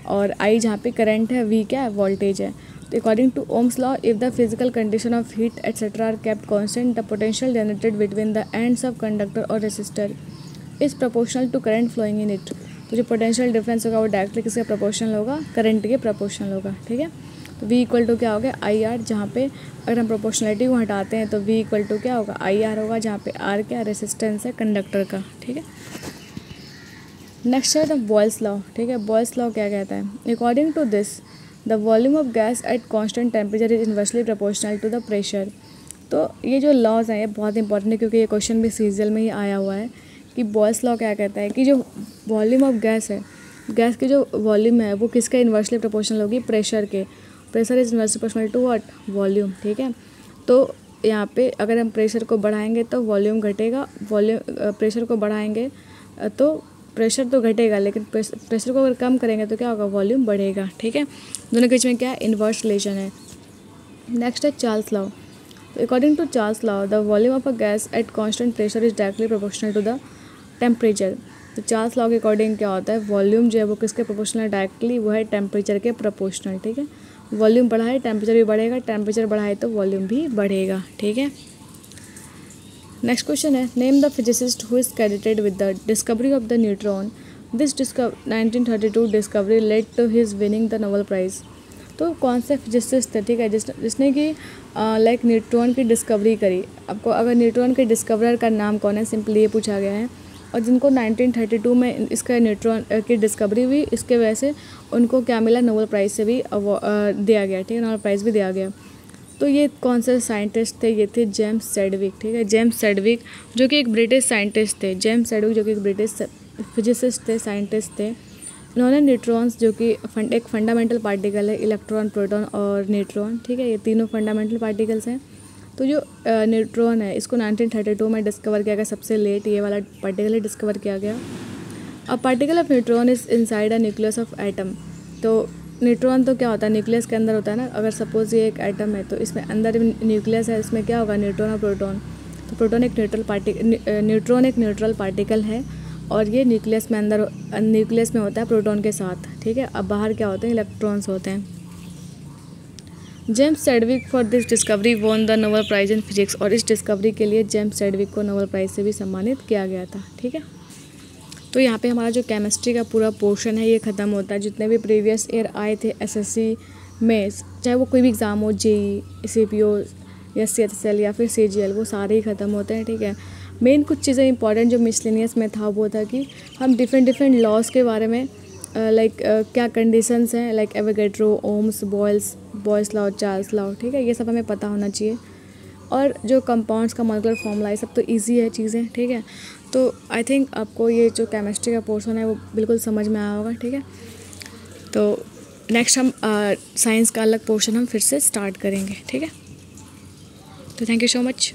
और आई जहाँ पे करंट है, वी क्या है, वोल्टेज है। तो according to Ohm's law if the physical condition of heat etcetera are kept constant the potential generated between the ends of conductor और resistor is proportional to current flowing in it. तो जो potential difference होगा वो directly किसके proportional होगा, current के proportional होगा, ठीक है। तो V इक्वल टू क्या होगा, आई आर, जहाँ पे अगर हम प्रोपोर्शनलिटी को हटाते हैं तो V इक्वल टू क्या होगा, आई आर होगा, जहाँ पे आर क्या रेसिस्टेंस है कंडक्टर का, ठीक है। नेक्स्ट है द बॉयल्स लॉ, ठीक है। बॉयल्स लॉ क्या कहता है, according to this the volume of gas at constant temperature is inversely proportional to the pressure. तो ये जो लॉज हैं ये बहुत इंपॉर्टेंट है क्योंकि ये क्वेश्चन भी सीरियल में ही आया हुआ है कि बॉयल्स लॉ क्या कहता है कि जो वॉल्यूम ऑफ गैस है, गैस की जो वॉल्यूम है वो किसके इन्वर्सली प्रोपोर्शनल होगी, प्रेशर के। Pressure is inversely proportional to what, volume, ठीक है। तो यहाँ पे अगर हम प्रेशर को बढ़ाएंगे तो वॉल्यूम घटेगा, प्रेशर को बढ़ाएंगे तो प्रेशर तो घटेगा, लेकिन प्रेशर को अगर कम करेंगे तो क्या होगा, वॉल्यूम बढ़ेगा, ठीक है। दोनों के बीच में क्या है, इन्वर्स रिलेशन है। नेक्स्ट है Charles law. According to Charles law the volume of a gas at constant pressure is directly proportional to the temperature. तो चार्ल्स लॉ के अकॉर्डिंग क्या होता है, वॉल्यूम जो है वो किसके प्रोपोर्शनल है, डायरेक्टली वो है टेम्परेचर के प्रोपोर्शनल, ठीक है। वॉल्यूम बढ़ाए टेम्परेचर भी बढ़ेगा, टेम्परेचर बढ़ाए तो वॉल्यूम भी बढ़ेगा, ठीक है। नेक्स्ट क्वेश्चन है, name the physicist who is credited with the discovery of the neutron. This 1932 discovery led to his winning the Nobel prize. तो कौन से फिजिसिस्ट थे, ठीक है, जिसने कि लाइक न्यूट्रॉन की डिस्कवरी करी। आपको अगर न्यूट्रॉन के डिस्कवरर का नाम कौन है, सिंपली ये पूछा गया है। और जिनको 1932 में इसका न्यूट्रॉन की डिस्कवरी हुई, इसके वजह से उनको क्या मिला, नोबेल प्राइज़ से भी दिया गया, ठीक है, नोबेल प्राइज़ भी दिया गया। तो ये कौन से साइंटिस्ट थे, ये थे जेम्स सेडविक, ठीक है। जेम्स सेडविक जो कि एक ब्रिटिश साइंटिस्ट थे, जेम्स सेडविक जो कि एक ब्रिटिश फिजिसिस्ट थे, साइंटिस्ट थे। इन्होंने न्यूट्रॉन्स जो कि एक फंडामेंटल पार्टिकल है, इलेक्ट्रॉन, प्रोटॉन और न्यूट्रॉन, ठीक है, ये तीनों फंडामेंटल पार्टिकल्स हैं। तो जो न्यूट्रॉन है इसको 1932 में डिस्कवर किया गया, सबसे लेट ये वाला पार्टिकल ही डिस्कवर किया गया। A particle of neutron is inside a nucleus of atom. तो न्यूट्रॉन तो क्या होता है, न्यूक्लियस के अंदर होता है ना। अगर सपोज ये एक एटम है तो इसमें अंदर न्यूक्लियस है, इसमें क्या होगा, न्यूट्रॉन और प्रोटॉन। तो प्रोटॉन एक न्यूट्रॉन एक न्यूट्रल पार्टिकल है और ये न्यूक्लियस में अंदर न्यूक्लियस में होता है प्रोटॉन के साथ, ठीक है। अब बाहर क्या होते हैं, इलेक्ट्रॉन्स होते हैं। James Chadwick for this discovery won the Nobel price in physics. और इस डिस्कवरी के लिए जेम्स सेडविक को नोबेल प्राइज़ से भी सम्मानित किया गया था, ठीक है। तो यहाँ पे हमारा जो केमिस्ट्री का पूरा पोर्शन है ये ख़त्म होता है। जितने भी प्रीवियस ईयर आए थे एसएससी में, चाहे वो कोई भी एग्ज़ाम हो, जेई, सीपीओ या सीएचएसएल या फिर सीजीएल, वो सारे ही ख़त्म होते हैं, ठीक है। मेन कुछ चीज़ें इंपॉर्टेंट जो मिसलेनियस में था वो था कि हम डिफरेंट लॉज के बारे में क्या कंडीशंस हैं, like Avogadro, Ohm's, Boyle's law, Charles law, ठीक है, ये सब हमें पता होना चाहिए। और जो कंपाउंड्स का मॉलिक्यूलर फॉर्मूला, ये सब तो इजी है चीज़ें, ठीक है। तो आई थिंक आपको ये जो केमिस्ट्री का पोर्शन है वो बिल्कुल समझ में आया होगा, ठीक है। तो नेक्स्ट हम साइंस का अलग पोर्शन हम फिर से स्टार्ट करेंगे, ठीक है। तो थैंक यू सो मच।